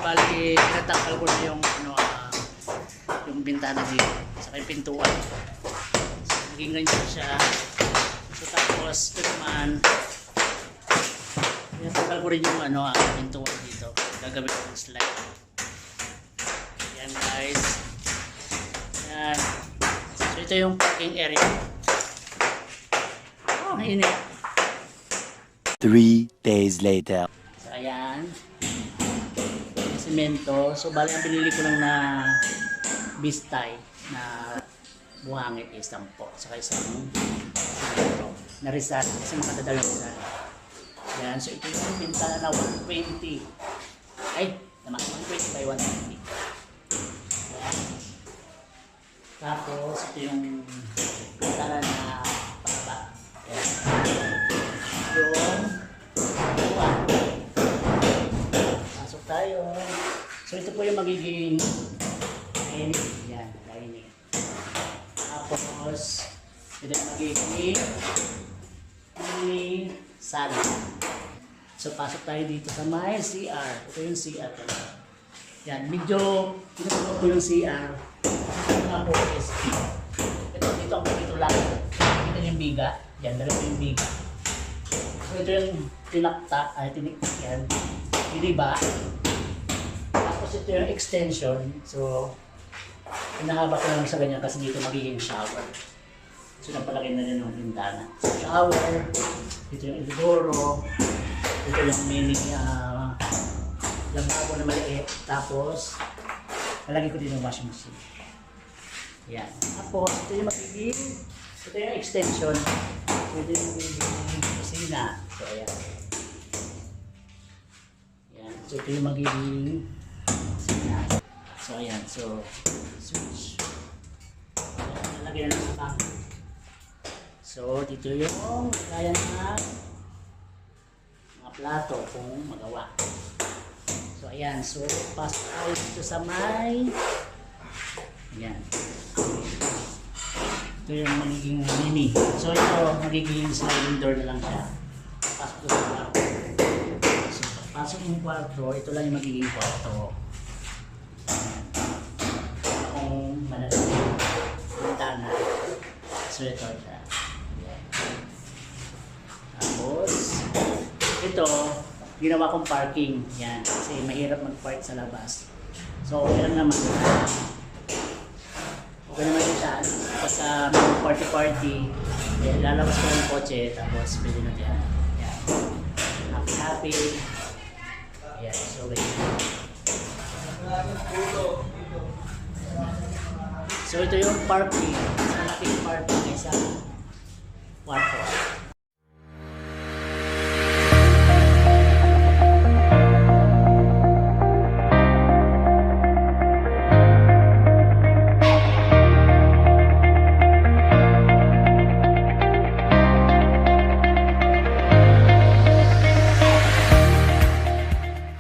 bali, natanggal ko na yung, yung bintana dito. Saka yung pintuan. So, naging ganyan siya. So, tapos, ito naman, natanggal ko rin yung, pintuan dito. Gagawin ko ng slide. Yan, guys. Yan. So, ito yung parking area. Oh, init. 3 days later. So, ayan. Semento. So, bali ang pinili ko lang na bistay na buhangit is 10. Saka isang na Rizal. Kasi makadadala Rizal. Ayan. So, ito yung bintana na 120. Ay, naman. 120 by 120. Ayan. Tapos, ito yung bintana na pababa. Ayan. Yung buwan. Pasok tayo. So ito po yung magiging dining. Yan, dining. Tapos ito yung magiging mini sala. So pasok tayo dito sa may CR. Ito yung CR. Yan, medyo pinapagod ko yung CR. Ito nga po is dito ang dito lang. Ito yung biga. Yan, dalawa yung biga. So ito yung tinakta, tiniktik yan. Diniba. Tapos ito yung extension. So, pinahaba ko lang sa ganyan kasi dito magiging shower. So, napalaki na rin yung bintana. So, shower. Ito yung inodoro. Ito yung mini lamabo na maliit. Tapos, nalagay ko din yung washing machine. Yan. Tapos, ito yung magiging, ito yung extension. Ito yung magiging kusina. So, ayan. Yan. So, ito yung magiging kusina. So, ayan. So, switch. Ayan. Nalagay na lang sa bag. So, dito yung kaya na mga plato kung magawa. So, ayan. So, pasok tayo dito sa may ayan. Ito yung magiging mini. So ito, magiging sliding door na lang siya. Pasok ko sa kwarto. So pasok yung kwarto, ito lang yung magiging kwarto. Kung malaki yung bintana. So ito siya. Tapos, ito, ginawa kong parking. Yan, kasi mahirap mag-park sa labas. So okay lang naman. Okay naman yung siya. Basta party-party, lalabas ko yung kotse, tapos pwede na yan. Yan. Happy-happy. Yan, so ganyan. So ito yung parking. Malaking parking sa kwarto.